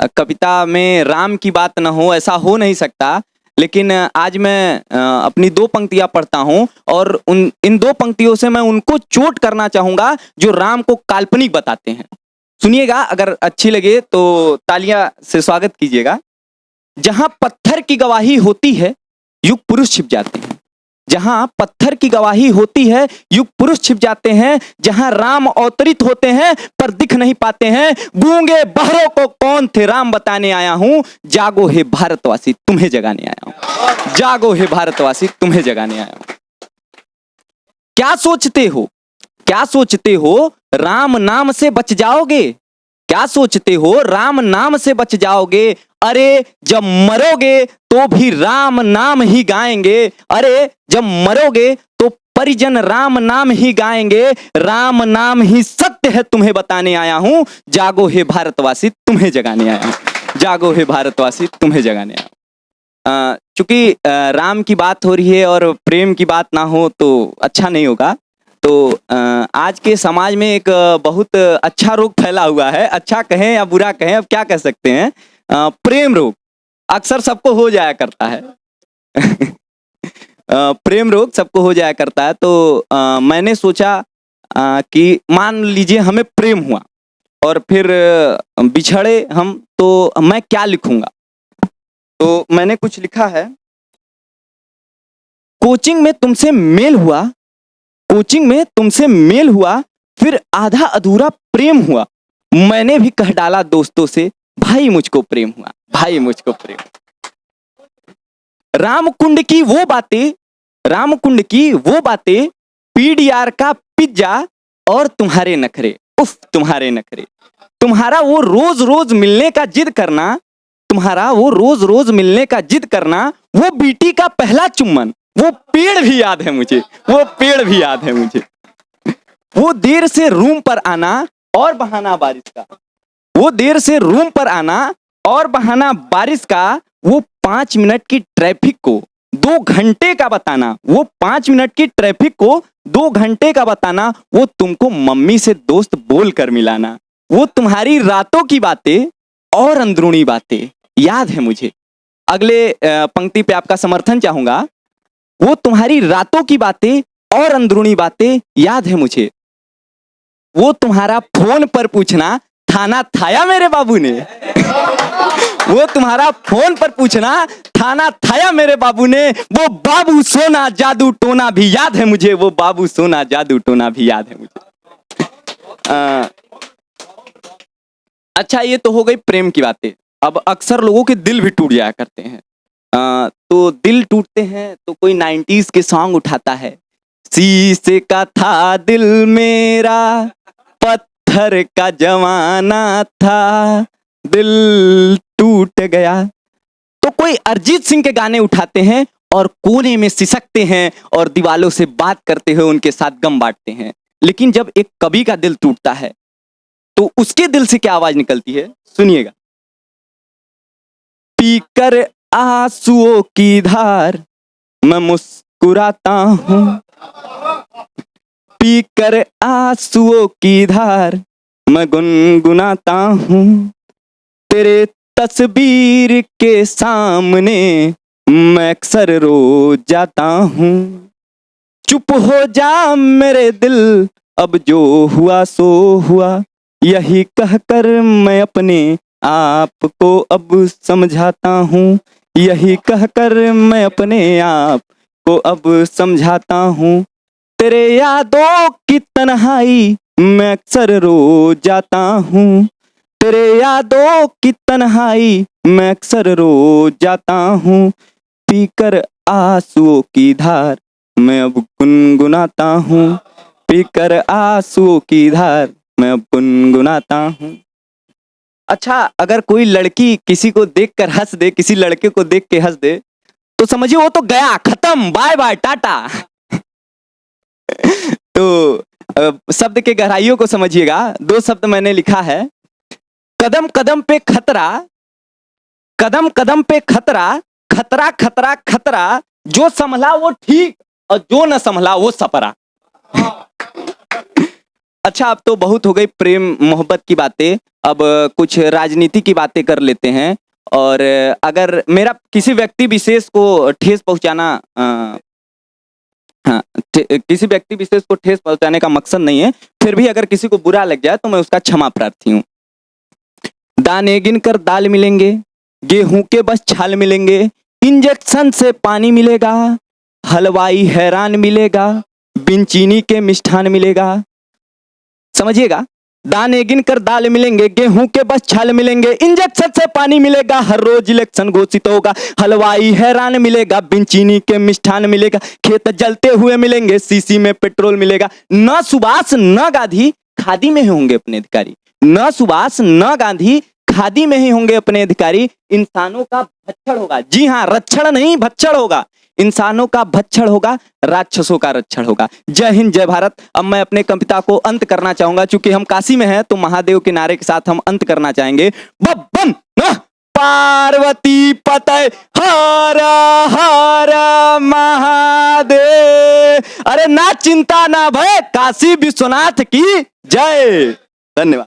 कविता में राम की बात न हो, ऐसा हो नहीं सकता। लेकिन आज मैं अपनी 2 पंक्तियां पढ़ता हूं और इन 2 पंक्तियों से मैं उनको चोट करना चाहूंगा जो राम को काल्पनिक बताते हैं। सुनिएगा, अगर अच्छी लगे तो तालियां से स्वागत कीजिएगा। जहां पत्थर की गवाही होती है, युग पुरुष छिप जाते हैं। जहां पत्थर की गवाही होती है, युग पुरुष छिप जाते हैं। जहां राम अवतरित होते हैं पर दिख नहीं पाते हैं। गूंगे बहरों को कौन थे राम बताने आया हूं। जागो हे भारतवासी, तुम्हें जगाने आया हूं। जागो हे भारतवासी, तुम्हें जगाने आया हूं। क्या सोचते हो, क्या सोचते हो राम नाम से बच जाओगे? क्या सोचते हो राम नाम से बच जाओगे? अरे जब मरोगे तो भी राम नाम ही गाएंगे। अरे जब मरोगे तो परिजन राम नाम ही गाएंगे। राम नाम ही सत्य है, तुम्हें बताने आया हूं। जागो हे भारतवासी, तुम्हें जगाने आया हूं। जागो हे भारतवासी, तुम्हें जगाने आया हूं। चूंकि राम की बात हो रही है और प्रेम की बात ना हो तो अच्छा नहीं होगा। तो आज के समाज में एक बहुत अच्छा रोग फैला हुआ है। अच्छा कहें या बुरा कहें, अब क्या कह सकते हैं। प्रेम रोग अक्सर सबको हो जाया करता है। प्रेम रोग सबको हो जाया करता है। तो मैंने सोचा कि मान लीजिए हमें प्रेम हुआ और फिर बिछड़े हम, तो मैं क्या लिखूंगा। तो मैंने कुछ लिखा है। कोचिंग में तुमसे मेल हुआ, कोचिंग में तुमसे मेल हुआ, फिर आधा अधूरा प्रेम हुआ। मैंने भी कह डाला दोस्तों से, भाई मुझको प्रेम हुआ, भाई मुझको प्रेम। रामकुंड की वो बातें, रामकुंड की वो बातें, पीडीआर का पिज्जा और तुम्हारे नखरे, उफ तुम्हारे नखरे। तुम्हारा वो रोज रोज मिलने का जिद करना, तुम्हारा वो रोज रोज मिलने का जिद करना, वो बीटी का पहला चुम्बन, वो पेड़ भी याद है मुझे, वो पेड़ भी याद है मुझे। वो देर से रूम पर आना और बहाना बारिश का, वो देर से रूम पर आना और बहाना बारिश का। वो 5 मिनट की ट्रैफिक को 2 घंटे का बताना, वो 5 मिनट की ट्रैफिक को 2 घंटे का बताना। वो तुमको मम्मी से दोस्त बोल कर मिलाना। वो तुम्हारी रातों की बातें और अंदरूनी बातें याद है मुझे। अगले पंक्ति पे आपका समर्थन चाहूंगा। वो तुम्हारी रातों की बातें और अंदरूनी बातें याद है मुझे। वो तुम्हारा फोन पर पूछना, थाना थाया मेरे बाबू ने। वो तुम्हारा फोन पर पूछना, थाना थाया मेरे बाबू ने। वो बाबू सोना जादू टोना भी याद है मुझे, वो बाबू सोना जादू टोना भी याद है मुझे। अच्छा, ये तो हो गई प्रेम की बातें। अब अक्सर लोगों के दिल भी टूट जाया करते हैं। तो दिल टूटते हैं तो कोई 90s के सॉन्ग उठाता है। शीशे का था दिल मेरा, पत्थर का जमाना था, दिल टूट गया। तो कोई अरिजीत सिंह के गाने उठाते हैं और कोने में सिसकते हैं और दीवालों से बात करते हुए उनके साथ गम बांटते हैं। लेकिन जब एक कवि का दिल टूटता है तो उसके दिल से क्या आवाज निकलती है, सुनिएगा। पीकर आंसुओं की धार मैं मुस्कुराता हूं, पीकर आंसुओं की धार मैं गुनगुनाता हूं। तेरे तस्वीर के सामने मैं अक्सर रो जाता हूं। चुप हो जा मेरे दिल, अब जो हुआ सो हुआ, यही कहकर मैं अपने आप को अब समझाता हूँ। यही कहकर मैं अपने आप को अब समझाता हूँ। तेरे यादों की तन्हाई मैं अक्सर रो जाता हूँ। तेरे यादों की तन्हाई मैं अक्सर रो जाता हूँ। पीकर आंसुओं की धार मैं अब गुनगुनाता हूँ। पीकर आंसुओं की धार मैं अब गुनगुनाता हूँ। अच्छा, अगर कोई लड़की किसी को देखकर हंस दे, किसी लड़के को देख के हंस दे, तो समझिए वो तो गया, खत्म, बाय बाय टाटा। तो शब्द के गहराइयों को समझिएगा। 2 शब्द मैंने लिखा है। कदम कदम पे खतरा, कदम कदम पे खतरा, खतरा खतरा खतरा। जो संभला वो ठीक और जो न संभला वो सपरा। अच्छा, अब तो बहुत हो गई प्रेम मोहब्बत की बातें, अब कुछ राजनीति की बातें कर लेते हैं। और अगर मेरा किसी व्यक्ति विशेष को ठेस पहुंचाना हाँ, किसी व्यक्ति विशेष को ठेस पहुंचाने का मकसद नहीं है, फिर भी अगर किसी को बुरा लग जाए तो मैं उसका क्षमा प्रार्थी हूँ। दाने गिनकर दाल मिलेंगे, गेहूं के बस छाल मिलेंगे, इंजेक्शन से पानी मिलेगा, हलवाई हैरान मिलेगा, बिन चीनी के मिष्ठान मिलेगा। समझिएगा, दाने गिनकर दाल मिलेंगे, गेहूं के बस छाल मिलेंगे, इंजेक्शन से पानी मिलेगा, हर रोज इलेक्शन घोषित होगा, हलवाई हैरान मिलेगा, बिन चीनी के मिष्ठान मिलेगा, खेत जलते हुए मिलेंगे, सीसी में पेट्रोल मिलेगा। न सुभाष न गांधी खादी में ही होंगे अपने अधिकारी, न सुभाष न गांधी खादी में ही होंगे अपने अधिकारी। इंसानों का भक्षण होगा, जी हाँ, रक्षण नहीं भक्षण होगा। इंसानों का भक्षण होगा, राक्षसों का रक्षण होगा। जय हिंद, जय भारत। अब मैं अपने कविता को अंत करना चाहूंगा, चूंकि हम काशी में हैं तो महादेव के नारे के साथ हम अंत करना चाहेंगे। बब्बन पार्वती पतय हर हर महादेव। अरे ना चिंता ना भय, काशी विश्वनाथ की जय। धन्यवाद।